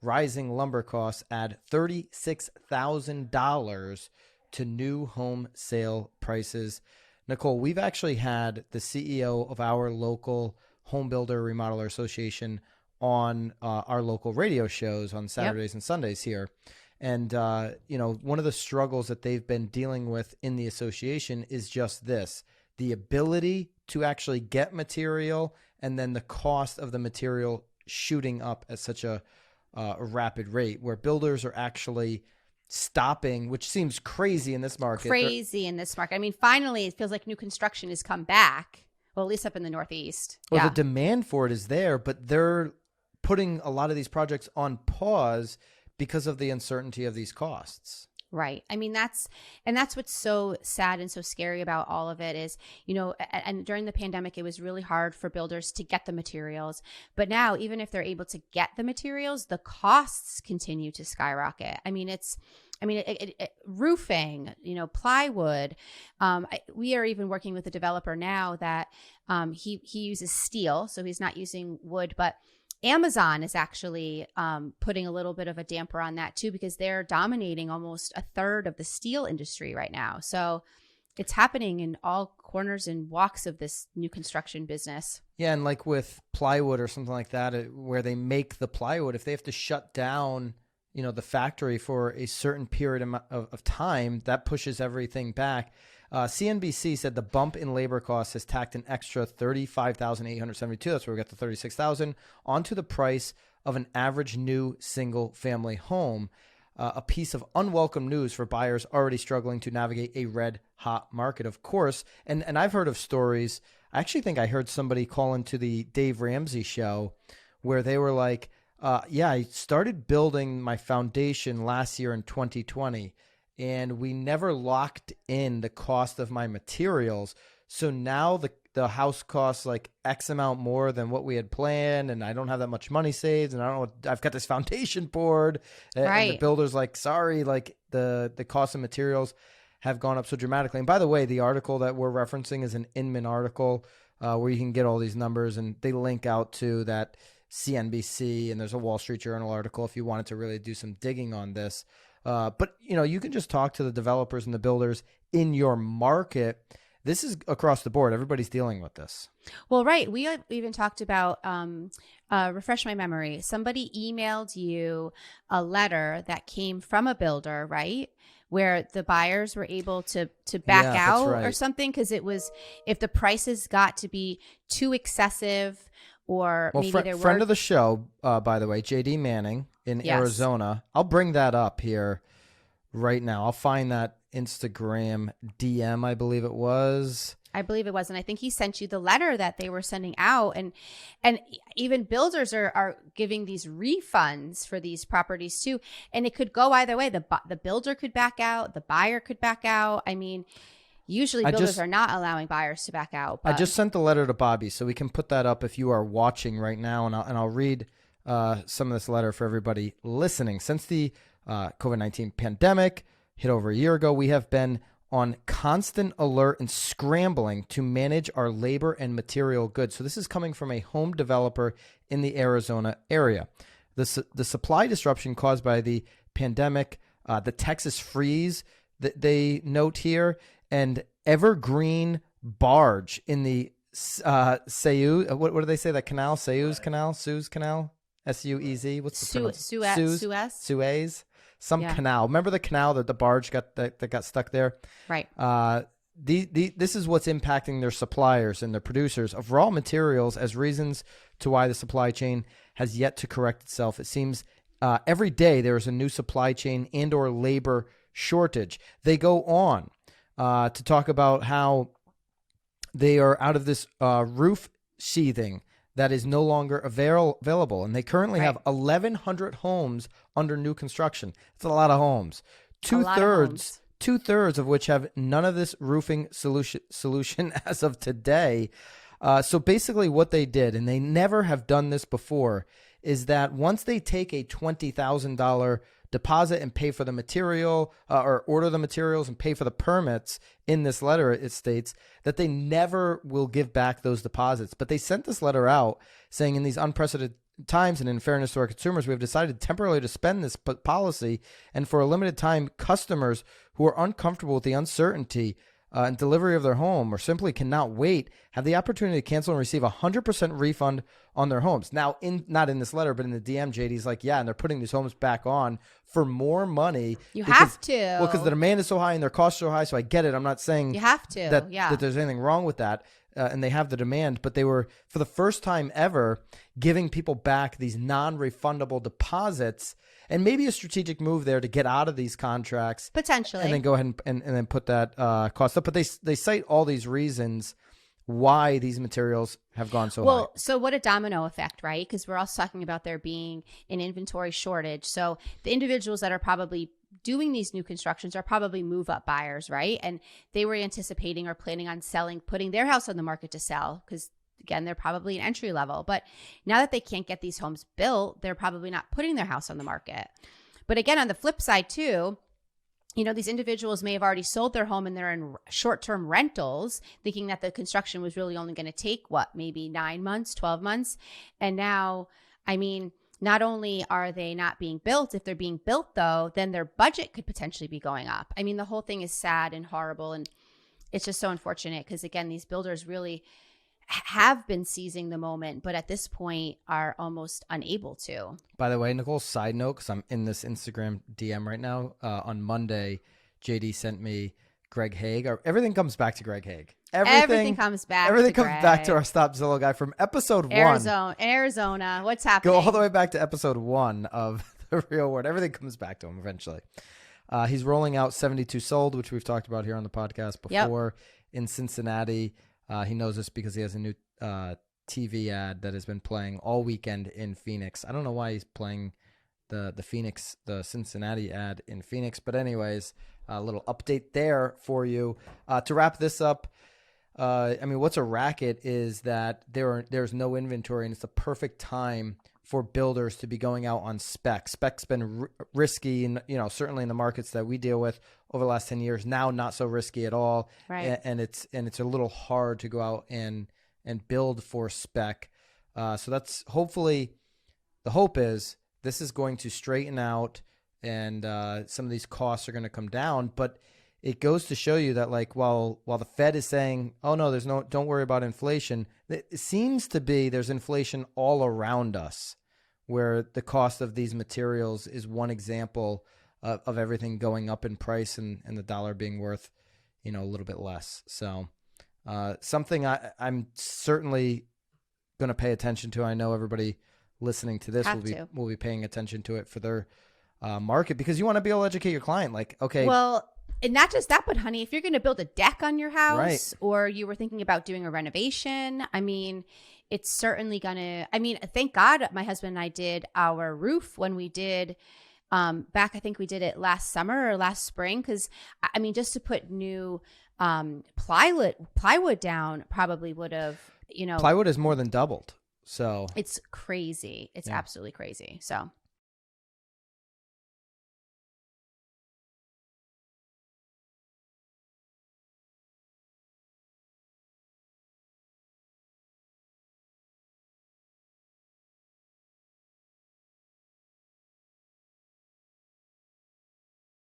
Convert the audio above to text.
rising lumber costs add $36,000 to new home sale prices. Nicole, we've actually had the CEO of our local home builder remodeler association on our local radio shows on Saturdays and Sundays here. And, one of the struggles that they've been dealing with in the association is just this, the ability to actually get material and then the cost of the material shooting up at such a rapid rate where builders are actually stopping, which seems crazy in this market. I mean, finally, it feels like new construction has come back. Well, at least up in the Northeast. Well, the demand for it is there, but they're putting a lot of these projects on pause because of the uncertainty of these costs. Right. I mean, that's what's so sad and so scary about all of it is, and during the pandemic, it was really hard for builders to get the materials. But now, even if they're able to get the materials, the costs continue to skyrocket. I mean, roofing, plywood. We are even working with a developer now that he uses steel, so he's not using wood, but Amazon is actually putting a little bit of a damper on that too, because they're dominating almost a third of the steel industry right now. So it's happening in all corners and walks of this new construction business. Yeah, and like with plywood or something like that, where they make the plywood, if they have to shut down, the factory for a certain period of time, that pushes everything back. CNBC said the bump in labor costs has tacked an extra $35,872. That's where we got the $36,000 onto the price of an average new single-family home. A piece of unwelcome news for buyers already struggling to navigate a red-hot market, of course. And I've heard of stories. I actually think I heard somebody call into the Dave Ramsey show where they were like, I started building my foundation last year in 2020. And we never locked in the cost of my materials. So now the house costs like X amount more than what we had planned. And I don't have that much money saved. And I've got this foundation poured. Right. And the builder's like, sorry, like the cost of materials have gone up so dramatically. And by the way, the article that we're referencing is an Inman article where you can get all these numbers. And they link out to that CNBC. And there's a Wall Street Journal article if you wanted to really do some digging on this. But you can just talk to the developers and the builders in your market. This is across the board. Everybody's dealing with this. Well, right. We even talked about, refresh my memory. Somebody emailed you a letter that came from a builder, right? Where the buyers were able to back out or something. Because it was, if the prices got to be too excessive or maybe there were. Friend of the show, by the way, JD Manning in Arizona. I'll bring that up here right now. I'll find that Instagram DM, I believe it was. And I think he sent you the letter that they were sending out. And even builders are giving these refunds for these properties too. And it could go either way. The builder could back out. The buyer could back out. I mean, usually builders are not allowing buyers to back out. But. I just sent the letter to Bobby, so we can put that up if you are watching right now. And I'll read some of this letter for everybody listening. Since the COVID-19 pandemic hit over a year ago, we have been on constant alert and scrambling to manage our labor and material goods. So this is coming from a home developer in the Arizona area. The supply disruption caused by the pandemic, the Texas freeze that they note here, and evergreen barge in the Suez. What do they say? That canal, Suez Canal, Suez. What's the Suez? Some canal. Remember the canal that the barge that got stuck there? Right. This is what's impacting their suppliers and their producers of raw materials as reasons to why the supply chain has yet to correct itself. It seems every day there is a new supply chain and or labor shortage. They go on to talk about how they are out of this roof sheathing that is no longer available. And they currently have 1,100 homes under new construction. It's a lot of homes. Two-thirds of which have none of this roofing solution as of today. So basically what they did, and they never have done this before, is that once they take a $20,000 deposit and pay for the material or order the materials and pay for the permits, in this letter it states that they never will give back those deposits. But they sent this letter out saying in these unprecedented times and in fairness to our consumers, we have decided temporarily to suspend this policy, and for a limited time, customers who are uncomfortable with the uncertainty and delivery of their home or simply cannot wait have the opportunity to cancel and receive 100% refund on their homes. Now, not in this letter, but in the DM, JD's like, yeah, and they're putting these homes back on for more money. You have to. Well, because the demand is so high and their costs are so high, so I get it. I'm not saying you have to. that there's anything wrong with that. And they have the demand, but they were, for the first time ever, giving people back these non-refundable deposits, and maybe a strategic move there to get out of these contracts. Potentially. And then go ahead and then put that cost up. But they cite all these reasons why these materials have gone so high. Well, so what a domino effect, right? Because we're also talking about there being an inventory shortage. So the individuals that are probably doing these new constructions are probably move-up buyers, right? And they were anticipating or planning on putting their house on the market to sell because, again, they're probably an entry level. But now that they can't get these homes built, they're probably not putting their house on the market. But again, on the flip side too, these individuals may have already sold their home and they're in short-term rentals, thinking that the construction was really only going to take, maybe 9 months, 12 months. And now, not only are they not being built, if they're being built, though, then their budget could potentially be going up. The whole thing is sad and horrible, and it's just so unfortunate because, again, these builders really have been seizing the moment, but at this point are almost unable to. By the way, Nicole, side note, because I'm in this Instagram DM right now, on Monday, JD sent me Greg Hague. Everything comes back to Greg Hague. Everything comes back. Everything comes back to our Stop Zillow guy from episode 1. Arizona. What's happening? Go all the way back to episode 1 of The Real Word. Everything comes back to him eventually. He's rolling out 72 Sold, which we've talked about here on the podcast before, in Cincinnati. He knows this because he has a new TV ad that has been playing all weekend in Phoenix. I don't know why he's playing the Cincinnati ad in Phoenix, but anyways, a little update there for you. To wrap this up, what's a racket is that there's no inventory, and it's the perfect time for builders to be going out on spec. Spec's been risky, and certainly in the markets that we deal with over the last 10 years. Now, not so risky at all, right? And it's a little hard to go out and build for spec. So that's hopefully the hope is this is going to straighten out, and some of these costs are going to come down, but it goes to show you that, like, while the Fed is saying, "Oh no, don't worry about inflation," it seems to be there's inflation all around us, where the cost of these materials is one example of everything going up in price and the dollar being worth, a little bit less. So something I'm certainly going to pay attention to. I know everybody listening to this will be paying attention to it for their market, because you want to be able to educate your client. Like, okay, well. And not just that, but honey, if you're going to build a deck on your house, right, or you were thinking about doing a renovation, it's certainly going to, thank God my husband and I did our roof when we did back, I think we did it last summer or last spring. Cause just to put new plywood down probably would have, plywood has more than doubled. So it's crazy. It's absolutely crazy. So